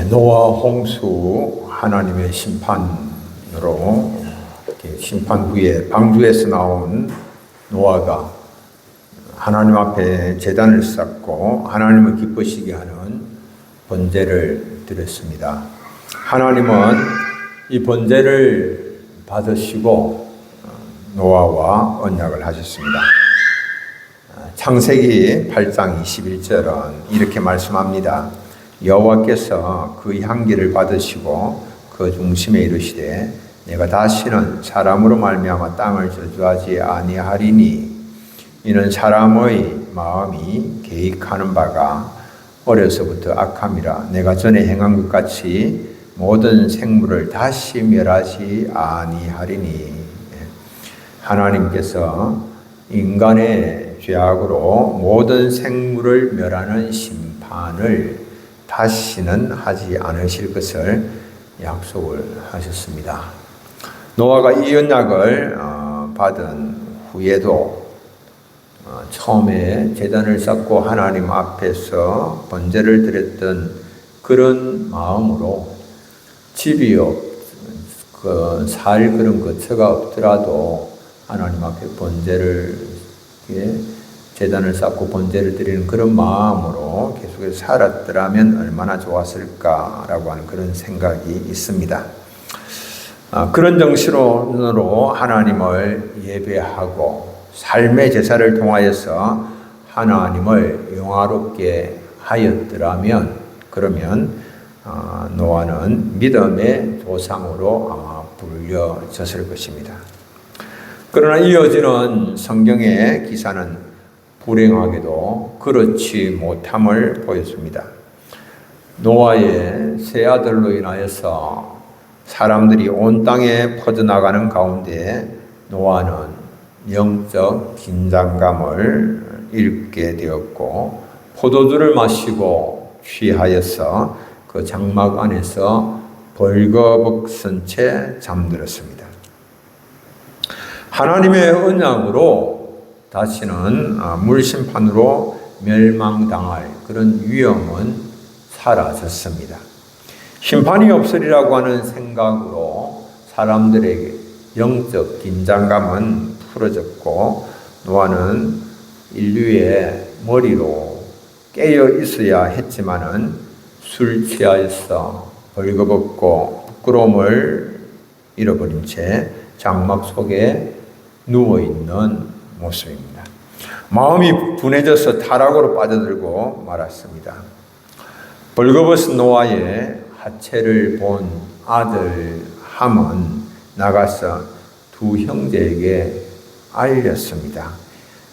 노아 홍수 하나님의 심판으로 심판 후에 방주에서 나온 노아가 하나님 앞에 제단을 쌓고 하나님을 기쁘시게 하는 번제를 드렸습니다. 하나님은 이 번제를 받으시고 노아와 언약을 하셨습니다. 창세기 8장 21절은 이렇게 말씀합니다. 여호와께서 그 향기를 받으시고 그 중심에 이르시되 내가 다시는 사람으로 말미암아 땅을 저주하지 아니하리니 이는 사람의 마음이 계획하는 바가 어려서부터 악함이라 내가 전에 행한 것 같이 모든 생물을 다시 멸하지 아니하리니. 하나님께서 인간의 죄악으로 모든 생물을 멸하는 심판을 다시는 하지 않으실 것을 약속을 하셨습니다. 노아가 이 언약을 받은 후에도 처음에 제단을 쌓고 하나님 앞에서 번제를 드렸던 그런 마음으로 집이 살 그런 거처가 없더라도 하나님 앞에 번제를 제단을 쌓고 번제를 드리는 그런 마음으로 계속해서 살았더라면 얼마나 좋았을까라고 하는 그런 생각이 있습니다. 그런 정신으로 하나님을 예배하고 삶의 제사를 통하여서 하나님을 영화롭게 하였더라면 그러면 노아는 믿음의 조상으로 불려졌을 것입니다. 그러나 이어지는 성경의 기사는 불행하게도 그렇지 못함을 보였습니다. 노아의 세 아들로 인하여서 사람들이 온 땅에 퍼져나가는 가운데 노아는 영적 긴장감을 잃게 되었고 포도주를 마시고 취하여서 그 장막 안에서 벌거벗은 채 잠들었습니다. 하나님의 언약으로 다시는 물심판으로 멸망당할 그런 위험은 사라졌습니다. 심판이 없으리라고 하는 생각으로 사람들에게 영적 긴장감은 풀어졌고 노아는 인류의 머리로 깨어 있어야 했지만은 술 취하여서 벌거벗고 부끄러움을 잃어버린 채 장막 속에 누워있는 모습입니다. 마음이 분해져서 타락으로 빠져들고 말았습니다. 벌거벗은 노아의 하체를 본 아들 함은 나가서 두 형제에게 알렸습니다.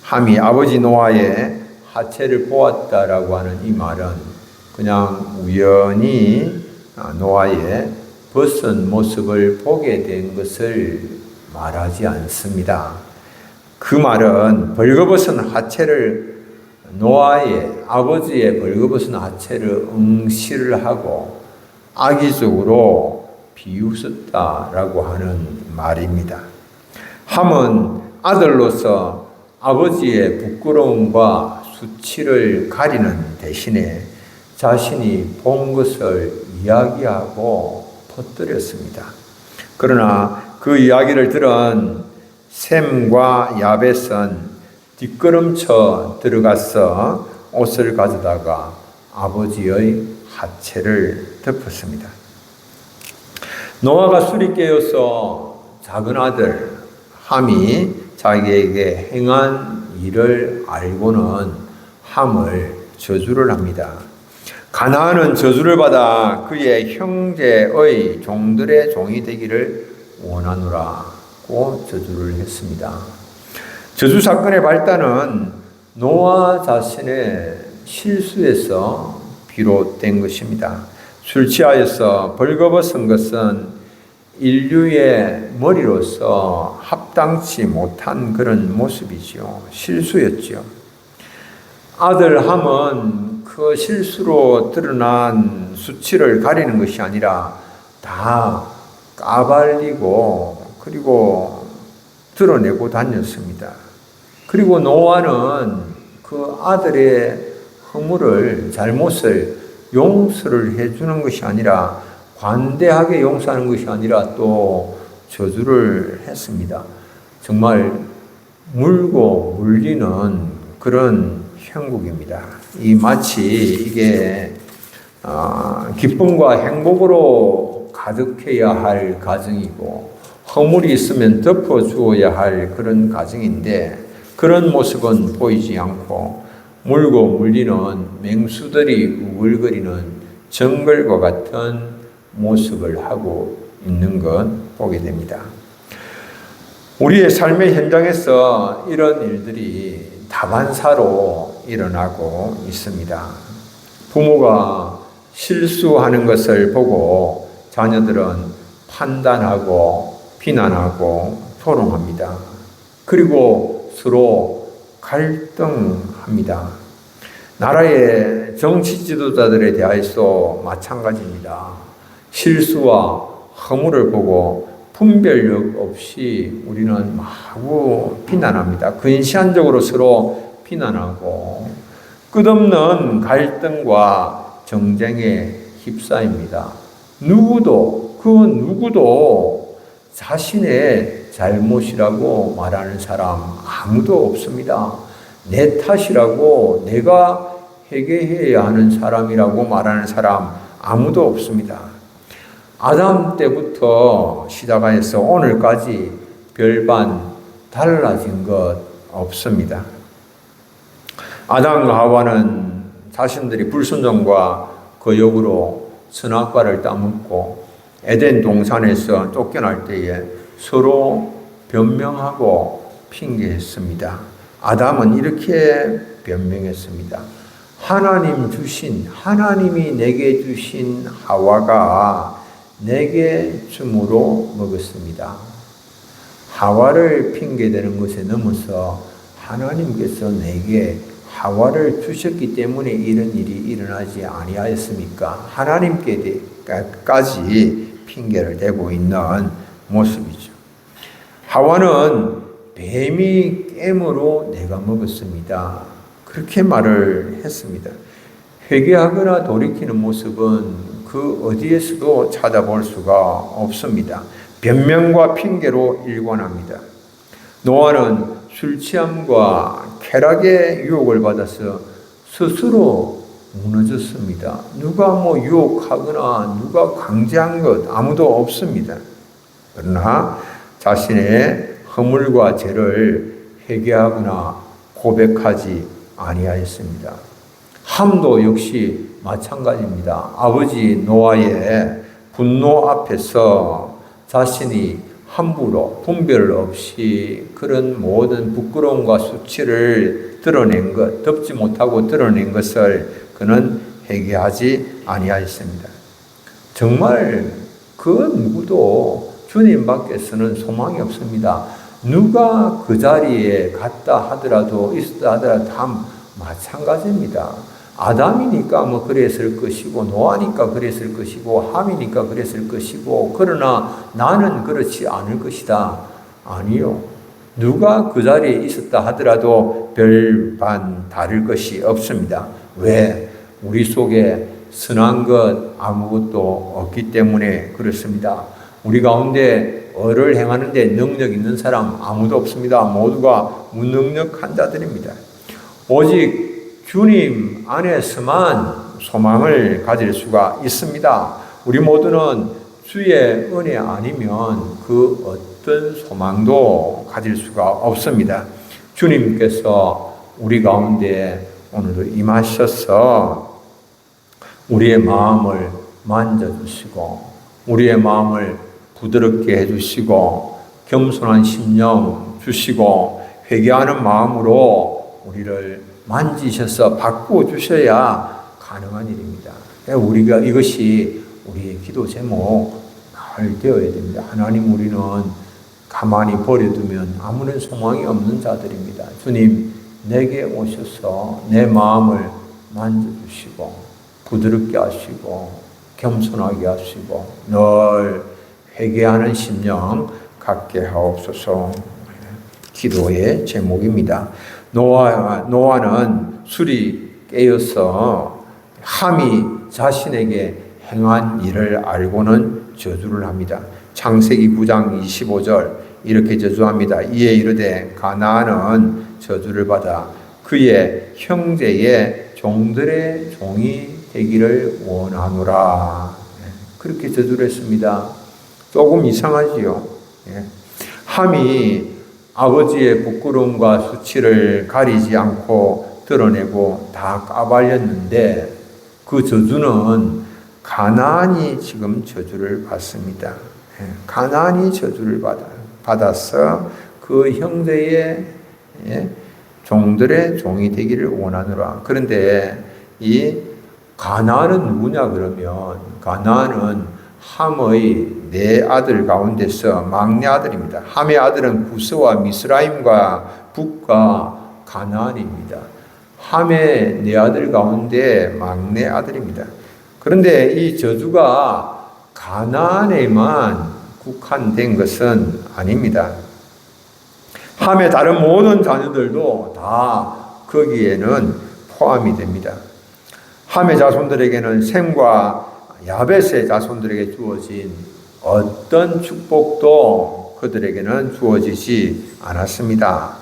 함이 아버지 노아의 하체를 보았다라고 하는 이 말은 그냥 우연히 노아의 벗은 모습을 보게 된 것을 말하지 않습니다. 그 말은 벌거벗은 하체를 노아의 아버지의 벌거벗은 하체를 응시를 하고 악의적으로 비웃었다라고 하는 말입니다. 함은 아들로서 아버지의 부끄러움과 수치를 가리는 대신에 자신이 본 것을 이야기하고 퍼뜨렸습니다. 그러나 그 이야기를 들은 셈과 야벳은 뒷걸음쳐 들어가서 옷을 가져다가 아버지의 하체를 덮었습니다. 노아가 술이 깨어서 작은 아들 함이 자기에게 행한 일을 알고는 함을 저주를 합니다. 가나안은 저주를 받아 그의 형제의 종들의 종이 되기를 원하노라고 저주를 했습니다. 저주 사건의 발단은 노아 자신의 실수에서 비롯된 것입니다. 술 취하여서 벌거벗은 것은 인류의 머리로서 합당치 못한 그런 모습이지요. 실수였지요. 아들 함은 그 실수로 드러난 수치를 가리는 것이 아니라 다 까발리고 그리고 드러내고 다녔습니다. 그리고 노아는 그 아들의 허물을 잘못을 용서를 해주는 것이 아니라 관대하게 용서하는 것이 아니라 또 저주를 했습니다. 정말 물고 물리는 그런 형국입니다. 이 마치 이게 기쁨과 행복으로 가득해야 할 가정이고 허물이 있으면 덮어주어야 할 그런 가정인데 그런 모습은 보이지 않고 물고 물리는 맹수들이 우글거리는 정글과 같은 모습을 하고 있는 것 보게 됩니다. 우리의 삶의 현장에서 이런 일들이 다반사로 일어나고 있습니다. 부모가 실수하는 것을 보고 자녀들은 판단하고 비난하고 토론합니다. 그리고 서로 갈등합니다. 나라의 정치 지도자들에 대해서 마찬가지입니다. 실수와 허물을 보고 분별력 없이 우리는 마구 비난합니다. 근시안적으로 서로 비난하고 끝없는 갈등과 정쟁에 휩싸입니다. 누구도 자신의 잘못이라고 말하는 사람 아무도 없습니다. 내 탓이라고 내가 회개해야 하는 사람이라고 말하는 사람 아무도 없습니다. 아담 때부터 시작해서 오늘까지 별반 달라진 것 없습니다. 아담과 하와는 자신들이 불순종과 거역으로 선악과를 따먹고 에덴 동산에서 쫓겨날 때에 서로 변명하고 핑계했습니다. 아담은 이렇게 변명했습니다. 하나님이 내게 주신 하와가 내게 줌으로 먹었습니다. 하와를 핑계대는 것에 넘어서 하나님께서 내게 하와를 주셨기 때문에 이런 일이 일어나지 아니하였습니까? 하나님께까지 핑계를 대고 있는 모습이죠. 하와는 뱀이 깨므로 내가 먹었습니다. 그렇게 말을 했습니다. 회개하거나 돌이키는 모습은 그 어디에서도 찾아볼 수가 없습니다. 변명과 핑계로 일관합니다. 노아는 술 취함과 쾌락의 유혹을 받아서 스스로 무너졌습니다. 누가 유혹하거나 누가 강제한 것 아무도 없습니다. 그러나 자신의 허물과 죄를 회개하거나 고백하지 아니하였습니다. 함도 역시 마찬가지입니다. 아버지 노아의 분노 앞에서 자신이 함부로 분별 없이 그런 모든 부끄러움과 수치를 드러낸 것, 덮지 못하고 드러낸 것을 그는 회개하지 아니하였습니다. 정말 그 누구도 주님 밖에서는 소망이 없습니다. 누가 그 자리에 갔다 하더라도 있었다 하더라도 다 마찬가지입니다. 아담이니까 그랬을 것이고 노아니까 그랬을 것이고 함이니까 그랬을 것이고 그러나 나는 그렇지 않을 것이다. 아니요. 누가 그 자리에 있었다 하더라도 별반 다를 것이 없습니다. 왜? 우리 속에 선한 것 아무것도 없기 때문에 그렇습니다. 우리 가운데 어를 행하는데 능력 있는 사람 아무도 없습니다. 모두가 무능력한 자들입니다. 오직 주님 안에서만 소망을 가질 수가 있습니다. 우리 모두는 주의 은혜 아니면 그 어떤 소망도 가질 수가 없습니다. 주님께서 우리 가운데 오늘도 임하셔서 우리의 마음을 만져주시고 우리의 마음을 부드럽게 해주시고 겸손한 심령 주시고 회개하는 마음으로 우리를 만지셔서 바꾸어 주셔야 가능한 일입니다. 우리가 이것이 우리의 기도 제목 잘 되어야 됩니다. 하나님, 우리는 가만히 버려두면 아무런 소망이 없는 자들입니다. 주님, 내게 오셔서 내 마음을 만져주시고 부드럽게 하시고 겸손하게 하시고 늘 회개하는 심령 갖게 하옵소서. 기도의 제목입니다. 노아는 술이 깨어서 함이 자신에게 행한 일을 알고는 저주를 합니다. 창세기 9장 25절 이렇게 저주합니다. 이에 이르되 가나안은 저주를 받아 그의 형제의 종들의 종이 되기를 원하노라. 그렇게 저주를 했습니다. 조금 이상하지요. 함이 아버지의 부끄러움과 수치를 가리지 않고 드러내고 다 까발렸는데 그 저주는 가나안이 지금 저주를 받습니다. 가나안이 저주를 받아서 그 형제의 종들의 종이 되기를 원하노라. 그런데 이 가나안은 누구냐 그러면 가나안은 함의 네 아들 가운데서 막내 아들입니다. 함의 아들은 구스와 미스라임과 북과 가나안입니다. 함의 네 아들 가운데 막내 아들입니다. 그런데 이 저주가 가나안에만 국한된 것은 아닙니다. 함의 다른 모든 자녀들도 다 거기에는 포함이 됩니다. 함의 자손들에게는 셈과 야벳의 자손들에게 주어진 어떤 축복도 그들에게는 주어지지 않았습니다.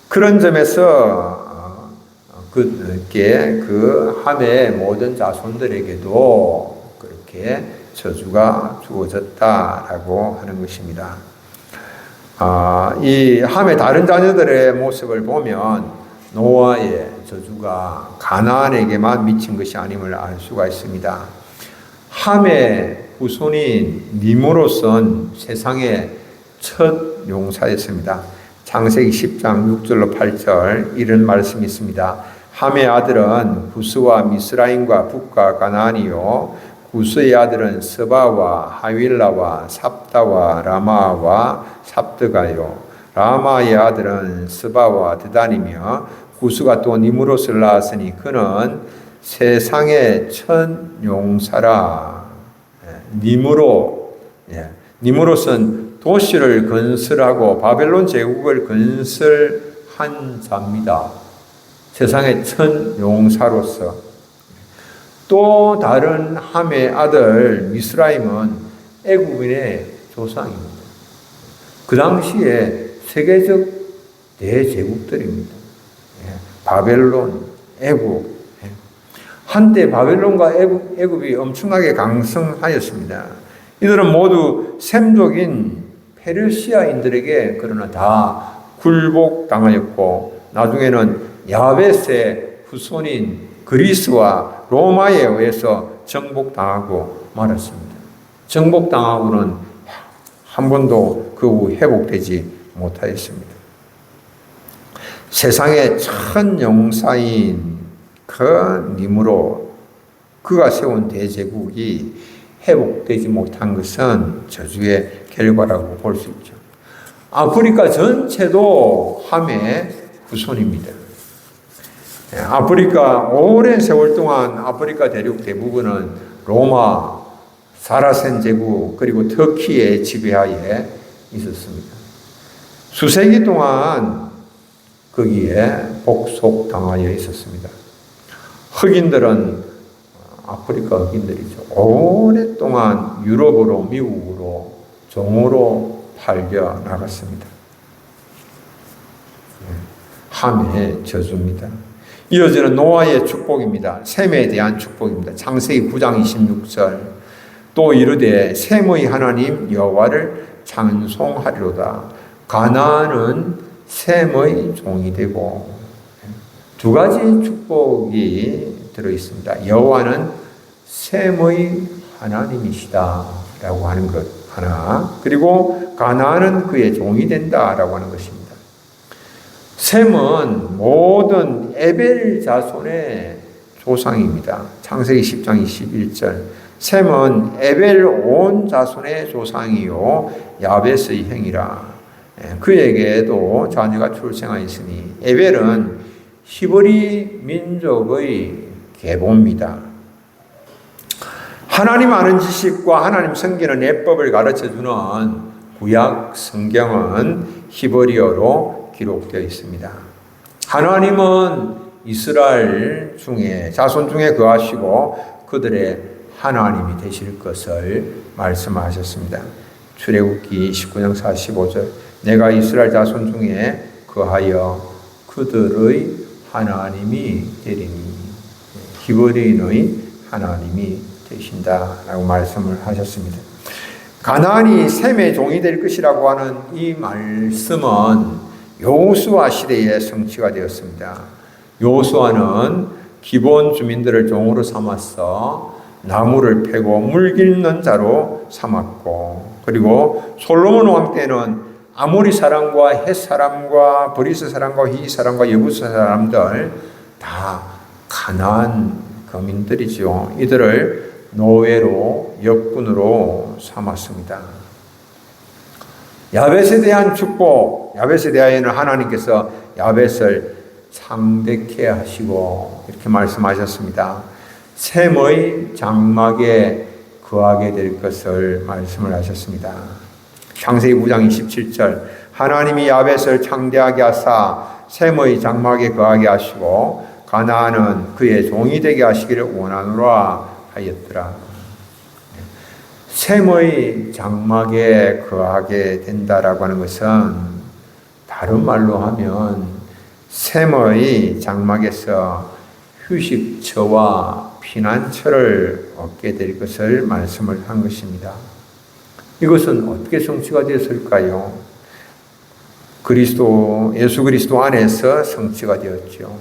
그런 점에서 그 함의 모든 자손들에게도 그렇게 저주가 주어졌다라고 하는 것입니다. 이 함의 다른 자녀들의 모습을 보면 노아의 저주가 가나안에게만 미친 것이 아님을 알 수가 있습니다. 함의 후손인 니므롯은 세상의 첫 용사였습니다. 창세기 10장 6절로 8절 이런 말씀이 있습니다. 함의 아들은 구스와 미스라임과 북과 가나안이요 구스의 아들은 스바와 하윌라와 삽다와 라마와 삽드가요 라마의 아들은 스바와 드단이며 구스가 또 니므롯을 낳았으니 그는 세상의 첫 용사라. 니므롯은 도시를 건설하고 바벨론 제국을 건설한 자입니다. 세상의 첫 용사로서. 또 다른 함의 아들 미스라임은 애굽인의 조상입니다. 그 당시에 세계적 대제국들입니다. 바벨론, 애굽. 한때 바벨론과 애굽이 엄청나게 강성하였습니다. 이들은 모두 셈족인 페르시아인들에게 그러나 다 굴복당하였고 나중에는 야벳의 후손인 그리스와 로마에 의해서 정복당하고 말았습니다. 정복당하고는 한 번도 그 후 회복되지 못하였습니다. 세상의 첫 용사인 그 니므롯, 그가 세운 대제국이 회복되지 못한 것은 저주의 결과라고 볼 수 있죠. 아프리카 전체도 함의 후손입니다. 아프리카 오랜 세월 동안 아프리카 대륙 대부분은 로마, 사라센 제국 그리고 터키의 지배하에 있었습니다. 수세기 동안 거기에 복속당하여 있었습니다. 흑인들은 아프리카 흑인들이죠. 오랫동안 유럽으로 미국으로 종으로 팔려 나갔습니다. 함의 저주입니다. 이어지는 노아의 축복입니다. 셈에 대한 축복입니다. 창세기 9장 26절 또 이르되 셈의 하나님 여호와를 찬송하리로다. 가나안은 셈의 종이 되고 두 가지 축복이 들어있습니다. 여호와는 셈의 하나님이시다라고 하는 것 하나, 그리고 가나안은 그의 종이 된다라고 하는 것입니다. 셈은 모든 에벨 자손의 조상입니다. 창세기 10장 21절 셈은 에벨 온 자손의 조상이요 야벳의 형이라. 그에게도 자녀가 출생하였으니 에벨은 히브리 민족의 계보입니다. 하나님 아는 지식과 하나님 섬기는 예법을 가르쳐주는 구약 성경은 히브리어로 기록되어 있습니다. 하나님은 이스라엘 중에 자손 중에 거하시고 그들의 하나님이 되실 것을 말씀하셨습니다. 출애굽기 19장 45절 내가 이스라엘 자손 중에 거하여 그들의 하나님이 되리니 히브리인의 하나님이 되신다라고 말씀을 하셨습니다. 가나안이 셈의 종이 될 것이라고 하는 이 말씀은 여호수아 시대에 성취가 되었습니다. 여호수아는 기본 주민들을 종으로 삼아서 나무를 패고 물깃는 자로 삼았고, 그리고 솔로몬 왕 때는 아모리 사람과 헷 사람과 브리스 사람과 히 사람과 여부스 사람들 다 가나안 거민들이죠. 이들을 노예로 역군으로 삼았습니다. 야벳에 대한 축복, 야벳에 대하여는 하나님께서 야벳을 창대케 하시고 이렇게 말씀하셨습니다. 셈의 장막에 거하게 될 것을 말씀을 하셨습니다. 창세기 9장 27절 하나님이 야벳을 창대하게 하사 셈의 장막에 거하게 하시고 가나안은 그의 종이 되게 하시기를 원하노라 하였더라. 셈의 장막에 거하게 된다라고 하는 것은 다른 말로 하면 셈의 장막에서 휴식처와 피난처를 얻게 될 것을 말씀을 한 것입니다. 이것은 어떻게 성취가 되었을까요? 예수 그리스도 안에서 성취가 되었죠.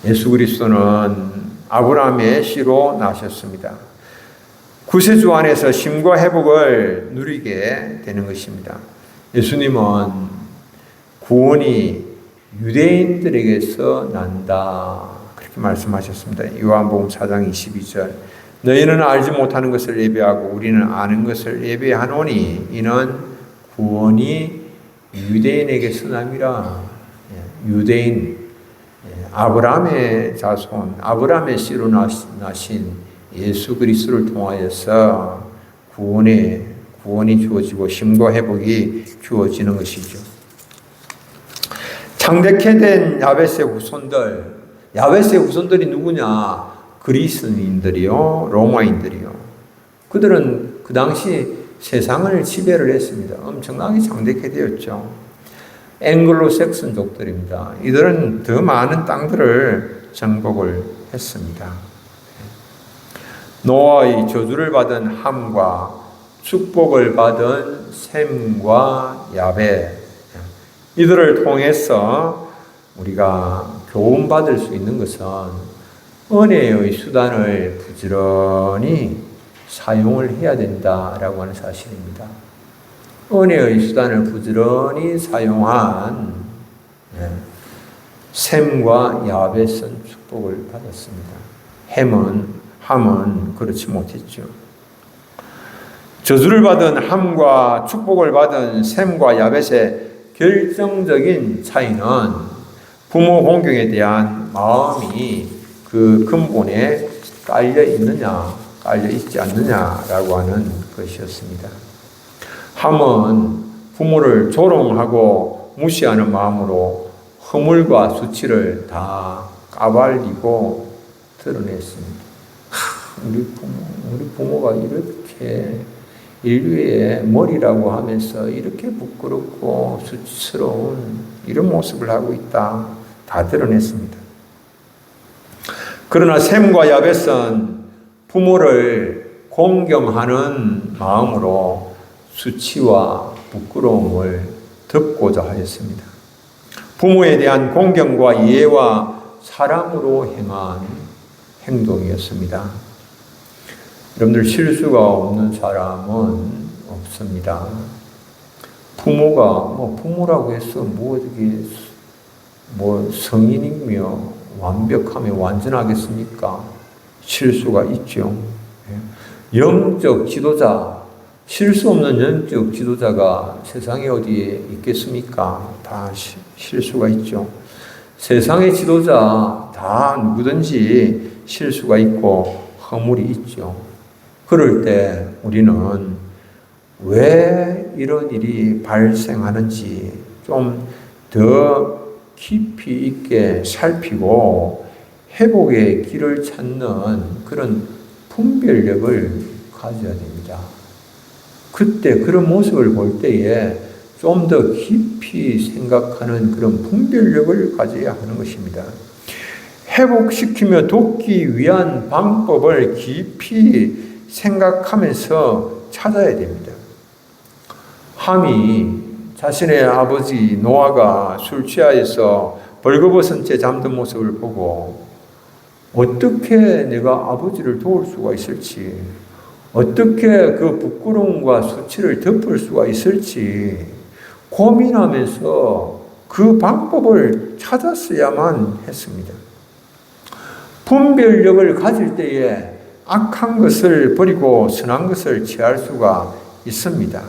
예수 그리스도는 아브라함의 씨로 나셨습니다. 구세주 안에서 쉼과 회복을 누리게 되는 것입니다. 예수님은 구원이 유대인들에게서 난다 그렇게 말씀하셨습니다. 요한복음 4장 22절 너희는 알지 못하는 것을 예배하고 우리는 아는 것을 예배하노니 이는 구원이 유대인에게서 남이라. 유대인 아브라함의 자손 아브라함의 씨로 나신 예수 그리스도를 통하여서 구원이 주어지고 쉼과 회복이 주어지는 것이죠. 창대케 된 야벳의 후손들이 누구냐? 그리스인들이요, 로마인들이요. 그들은 그 당시 세상을 지배를 했습니다. 엄청나게 창대케 되었죠. 앵글로색슨족들입니다. 이들은 더 많은 땅들을 정복을 했습니다. 노아의 저주를 받은 함과 축복을 받은 셈과 야벳, 이들을 통해서 우리가 교훈받을 수 있는 것은 은혜의 수단을 부지런히 사용을 해야 된다라고 하는 사실입니다. 은혜의 수단을 부지런히 사용한 셈과 야벳은 축복을 받았습니다. 함은 그렇지 못했죠. 저주를 받은 함과 축복을 받은 셈과 야벳의 결정적인 차이는 부모 공경에 대한 마음이 그 근본에 깔려 있느냐, 깔려 있지 않느냐라고 하는 것이었습니다. 함은 부모를 조롱하고 무시하는 마음으로 허물과 수치를 다 까발리고 드러냈습니다. 우리 부모가 이렇게 인류의 머리라고 하면서 이렇게 부끄럽고 수치스러운 이런 모습을 하고 있다. 다 드러냈습니다. 그러나 셈과 야벳은 부모를 공경하는 마음으로 수치와 부끄러움을 덮고자 하였습니다. 부모에 대한 공경과 이해와 사랑으로 행한 행동이었습니다. 여러분들 실수가 없는 사람은 없습니다. 부모가 부모라고 해서 성인이며 완벽하며 완전하겠습니까? 실수가 있죠. 영적 지도자, 실수 없는 영적 지도자가 세상에 어디에 있겠습니까? 다 실수가 있죠. 세상의 지도자 다 누구든지 실수가 있고 허물이 있죠. 그럴 때 우리는 왜 이런 일이 발생하는지 좀 더 깊이 있게 살피고 회복의 길을 찾는 그런 분별력을 가져야 됩니다. 그때 그런 모습을 볼 때에 좀 더 깊이 생각하는 그런 분별력을 가져야 하는 것입니다. 회복시키며 돕기 위한 방법을 깊이 생각하면서 찾아야 됩니다. 함이 자신의 아버지 노아가 술 취하여서 벌거벗은 채 잠든 모습을 보고 어떻게 내가 아버지를 도울 수가 있을지, 어떻게 그 부끄러움과 수치를 덮을 수가 있을지 고민하면서 그 방법을 찾았어야만 했습니다. 분별력을 가질 때에 악한 것을 버리고 선한 것을 취할 수가 있습니다.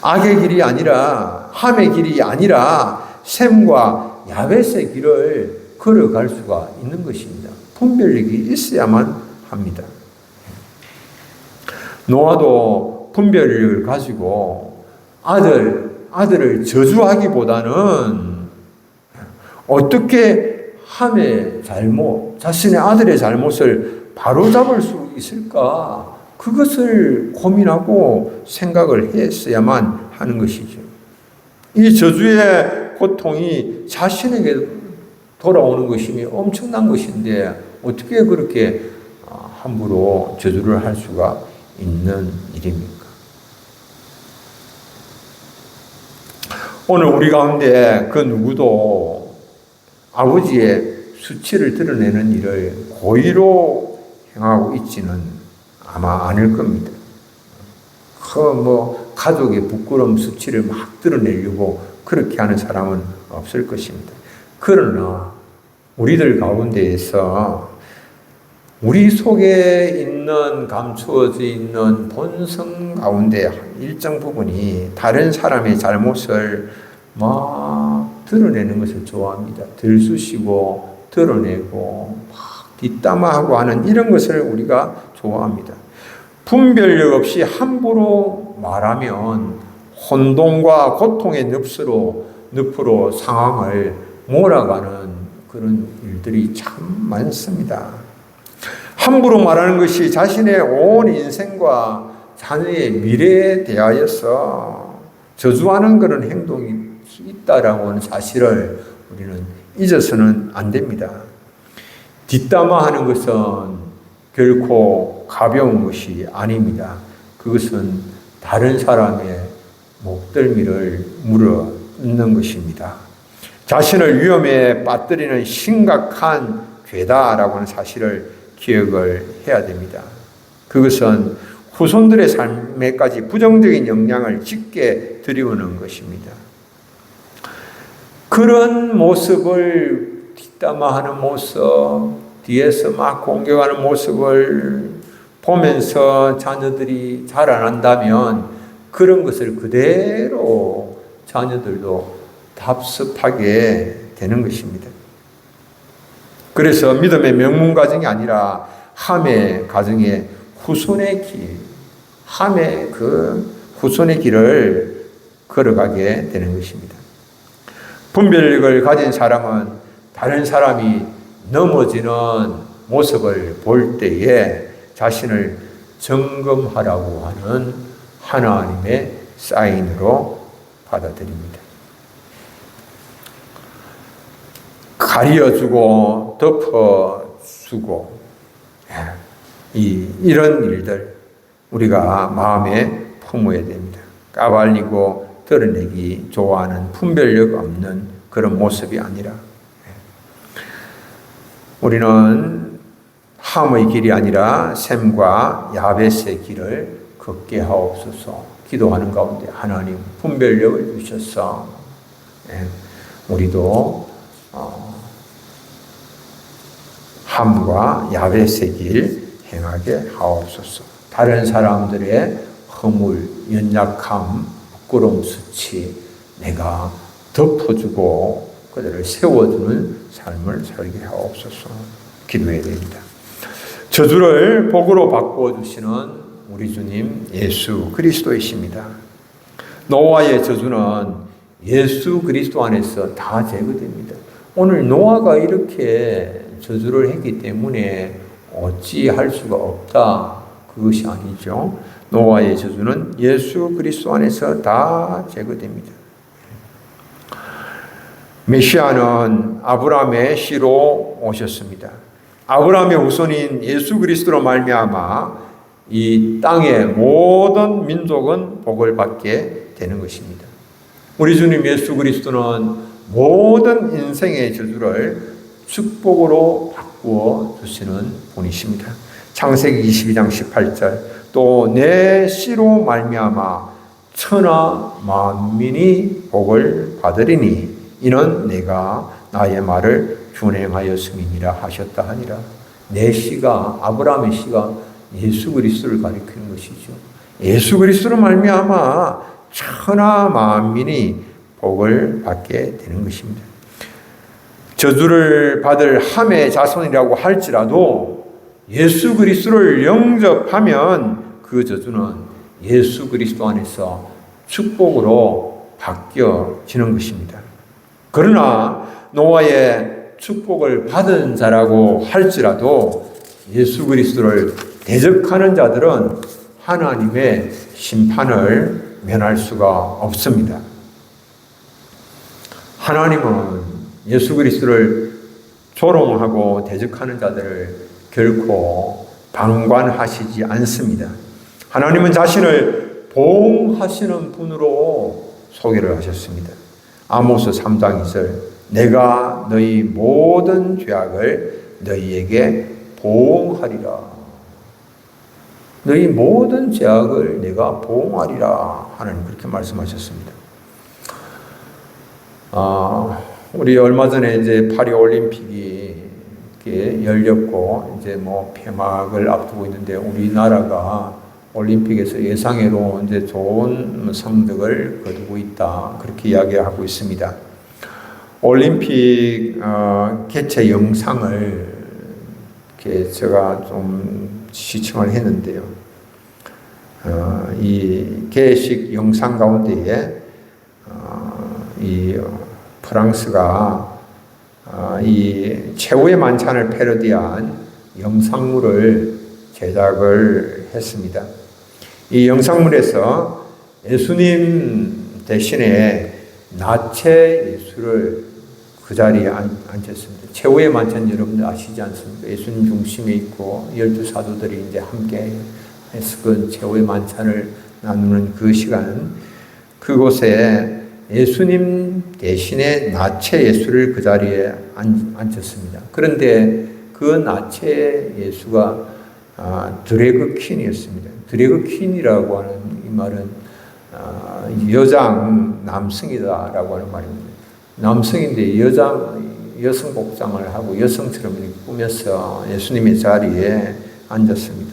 악의 길이 아니라, 함의 길이 아니라 셈과 야벳의 길을 걸어갈 수가 있는 것입니다. 분별력이 있어야만 합니다. 노아도 분별력을 가지고 아들을 저주하기보다는 어떻게 함의 잘못, 자신의 아들의 잘못을 바로잡을 수 있을까? 그것을 고민하고 생각을 했어야만 하는 것이죠. 이 저주의 고통이 자신에게 돌아오는 것이니 엄청난 것인데 어떻게 그렇게 함부로 저주를 할 수가 있는 일입니까? 오늘 우리 가운데 그 누구도 아버지의 수치를 드러내는 일을 고의로 행하고 있지는 아마 않을 겁니다. 가족의 부끄러움, 수치를 막 드러내려고 그렇게 하는 사람은 없을 것입니다. 그러나 우리들 가운데에서 우리 속에 있는 감추어져 있는 본성 가운데 일정 부분이 다른 사람의 잘못을 막 드러내는 것을 좋아합니다. 들쑤시고 드러내고 막 뒷담화하고 하는 이런 것을 우리가 좋아합니다. 분별력 없이 함부로 말하면 혼돈과 고통의 늪으로 상황을 몰아가는 그런 일들이 참 많습니다. 함부로 말하는 것이 자신의 온 인생과 자녀의 미래에 대하여서 저주하는 그런 행동이 있다라고 하는 사실을 우리는 잊어서는 안 됩니다. 뒷담화하는 것은 결코 가벼운 것이 아닙니다. 그것은 다른 사람의 목덜미를 물어뜯는 것입니다. 자신을 위험에 빠뜨리는 심각한 죄다라고 하는 사실을 기억을 해야 됩니다. 그것은 후손들의 삶에까지 부정적인 영향을 짙게 들이오는 것입니다. 그런 모습을 뒷담화하는 모습, 뒤에서 막 공격하는 모습을 보면서 자녀들이 자라난다면 그런 것을 그대로 자녀들도 답습하게 되는 것입니다. 그래서 믿음의 명문 가정이 아니라 함의 가정의 후손의 길, 함의 그 후손의 길을 걸어가게 되는 것입니다. 분별력을 가진 사람은 다른 사람이 넘어지는 모습을 볼 때에 자신을 점검하라고 하는 하나님의 사인으로 받아들입니다. 가려주고 덮어주고 이런 일들 우리가 마음에 품어야 됩니다. 까발리고 드러내기 좋아하는 분별력 없는 그런 모습이 아니라 우리는 함의 길이 아니라 셈과 야벳의 길을 걷게 하옵소서. 기도하는 가운데 하나님 분별력을 주셔서 우리도 함과 야벳의 길 행하게 하옵소서. 다른 사람들의 허물, 연약함, 부끄러움, 수치 내가 덮어주고 그들을 세워주는 삶을 살게 하옵소서. 기도해야 됩니다. 저주를 복으로 바꾸어 주시는 우리 주님 예수 그리스도이십니다. 노아의 저주는 예수 그리스도 안에서 다 제거됩니다. 오늘 노아가 이렇게 저주를 했기 때문에 어찌할 수가 없다. 그것이 아니죠. 노아의 저주는 예수 그리스도 안에서 다 제거됩니다. 메시아는 아브라함의 씨로 오셨습니다. 아브라함의 후손인 예수 그리스도로 말미암아 이 땅의 모든 민족은 복을 받게 되는 것입니다. 우리 주님 예수 그리스도는 모든 인생의 저주를 축복으로 바꾸어 주시는 분이십니다. 창세기 22장 18절 또 내 씨로 말미암아 천하 만민이 복을 받으리니 이는 내가 나의 말을 준행하였음이니라 하셨다 하니라. 내 씨가 아브라함의 씨가 예수 그리스도를 가리키는 것이죠. 예수 그리스도로 말미암아 천하 만민이 복을 받게 되는 것입니다. 저주를 받을 함의 자손이라고 할지라도 예수 그리스도를 영접하면 그 저주는 예수 그리스도 안에서 축복으로 바뀌어지는 것입니다. 그러나 노아의 축복을 받은 자라고 할지라도 예수 그리스도를 대적하는 자들은 하나님의 심판을 면할 수가 없습니다. 하나님은 예수 그리스도를 조롱하고 대적하는 자들을 결코 방관하시지 않습니다. 하나님은 자신을 보응하시는 분으로 소개를 하셨습니다. 아모스 3장 2절 내가 너희 모든 죄악을 너희에게 보응하리라. 너희 모든 죄악을 내가 보응하리라. 하나님 그렇게 말씀하셨습니다. 우리 얼마 전에 이제 파리 올림픽이 열렸고 이제 폐막을 앞두고 있는데 우리나라가 올림픽에서 예상외로 이제 좋은 성적을 거두고 있다. 그렇게 이야기하고 있습니다. 올림픽 개최 영상을 이렇게 제가 좀 시청을 했는데요. 이 개회식 영상 가운데에 이 프랑스가 이 최후의 만찬을 패러디한 영상물을 제작을 했습니다. 이 영상물에서 예수님 대신에 나체 예수를 그 자리에 앉혔습니다. 최후의 만찬 여러분들 아시지 않습니까? 예수님 중심에 있고 12사도들이 이제 함께 해서 그 최후의 만찬을 나누는 그 시간, 그곳에 예수님 대신에 나체 예수를 그 자리에 앉혔습니다. 그런데 그 나체 예수가 드래그 퀸이었습니다. 드래그 퀸이라고 하는 이 말은 여장 남성이다라고 하는 말입니다. 남성인데 여성 복장을 하고 여성처럼 꾸며서 예수님의 자리에 앉았습니다.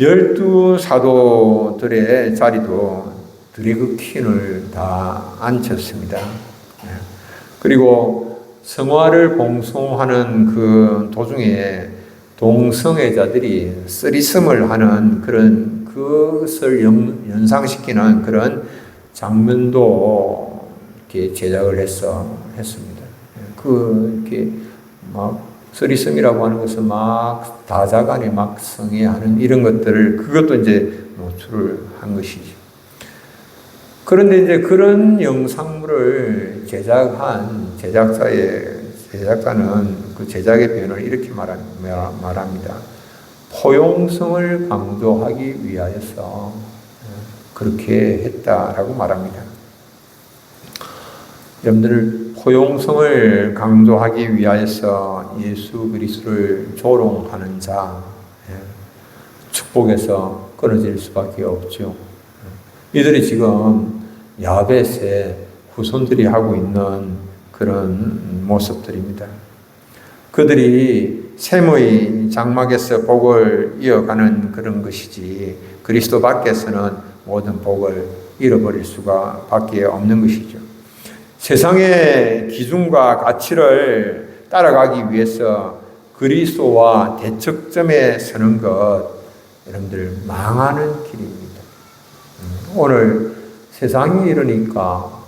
12사도들의 자리도 드래그 퀸을 다 앉혔습니다. 그리고 성화를 봉송하는 그 도중에 동성애자들이 쓰리썸을 하는 그것을 연상시키는 그런 장면도 이렇게 제작을 했습니다. 이렇게 쓰리썸이라고 하는 것은 다자간에 성애하는 이런 것들을 그것도 이제 노출을 한 것이죠. 그런데 이제 그런 영상물을 제작한 제작자는 그 제작의 표현을 이렇게 말합니다. 포용성을 강조하기 위하여서 그렇게 했다라고 말합니다. 여러분들 포용성을 강조하기 위하여서 예수 그리스도를 조롱하는 자 축복에서 끊어질 수밖에 없죠. 이들이 지금 야벳의 후손들이 하고 있는 그런 모습들입니다. 그들이 셈의 장막에서 복을 이어가는 그런 것이지 그리스도 밖에서는 모든 복을 잃어버릴 수가 밖에 없는 것이죠. 세상의 기준과 가치를 따라가기 위해서 그리스도와 대척점에 서는 것, 여러분들 망하는 길입니다. 오늘 세상이 이러니까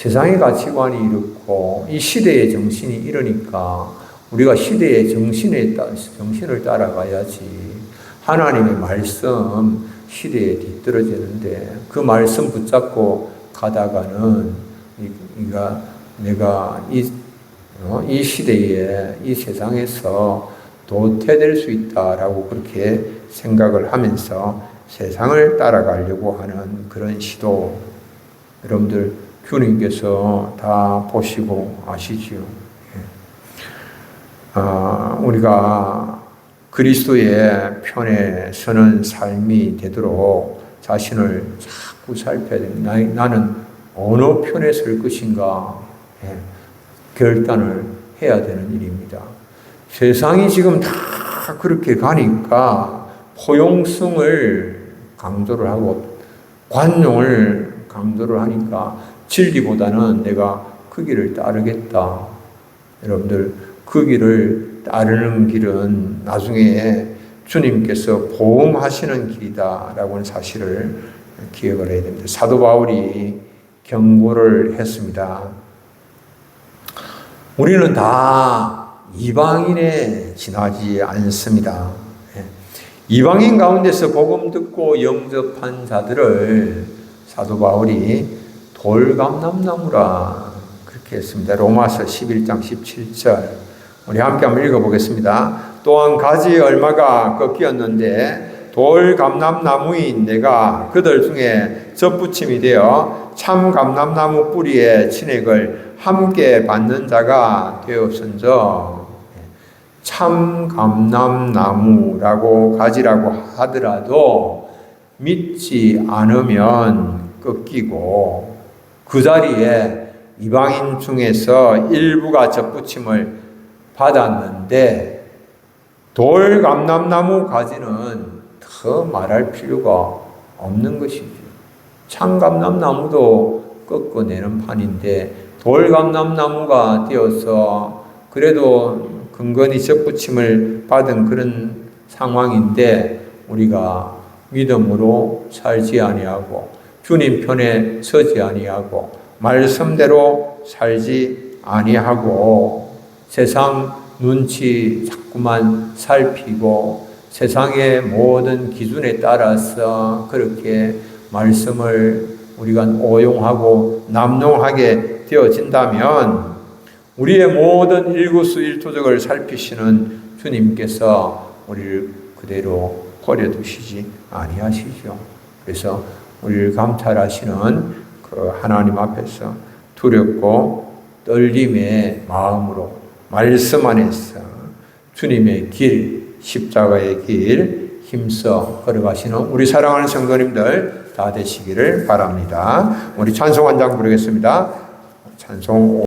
세상의 가치관이 이렇고 이 시대의 정신이 이러니까 우리가 시대의 정신을 따라가야지. 하나님의 말씀 시대에 뒤떨어지는데 그 말씀 붙잡고 가다가는 내가 이 시대에 이 세상에서 도태될 수 있다라고 그렇게 생각을 하면서 세상을 따라가려고 하는 그런 시도, 여러분들 주님께서 다 보시고 아시지요. 우리가 그리스도의 편에 서는 삶이 되도록 자신을 자꾸 살펴야 됩니다. 나는 어느 편에 설 것인가 결단을 해야 되는 일입니다. 세상이 지금 다 그렇게 가니까 포용성을 강조를 하고 관용을 강조를 하니까 진리보다는 내가 그 길을 따르겠다. 여러분들 그 길을 따르는 길은 나중에 주님께서 보응하시는 길이다라고 하는 사실을 기억을 해야 됩니다. 사도 바울이 경고를 했습니다. 우리는 다 이방인에 지나지 않습니다. 이방인 가운데서 복음 듣고 영접한 자들을 사도 바울이 돌감람나무라 그렇게 했습니다. 로마서 11장 17절 우리 함께 한번 읽어보겠습니다. 또한 가지 얼마가 꺾이었는데 돌감람나무인 내가 그들 중에 접붙임이 되어 참 감람나무 뿌리의 친액을 함께 받는 자가 되었은저. 참 감람나무라고 가지라고 하더라도 믿지 않으면 꺾이고 그 자리에 이방인 중에서 일부가 접붙임을 받았는데 돌감람나무 가지는 더 말할 필요가 없는 것이죠. 참감람나무도 꺾어내는 판인데 돌감람나무가 되어서 그래도 근근히 접붙임을 받은 그런 상황인데 우리가 믿음으로 살지 아니하고 주님 편에 서지 아니하고 말씀대로 살지 아니하고 세상 눈치 자꾸만 살피고 세상의 모든 기준에 따라서 그렇게 말씀을 우리가 오용하고 남용하게 되어진다면 우리의 모든 일거수일투족을 살피시는 주님께서 우리를 그대로 버려두시지 아니하시죠. 그래서 우리를 감찰하시는 그 하나님 앞에서 두렵고 떨림의 마음으로 말씀 안에서 주님의 길, 십자가의 길 힘써 걸어가시는 우리 사랑하는 성도님들 다 되시기를 바랍니다. 우리 찬송 한 장 부르겠습니다. 찬송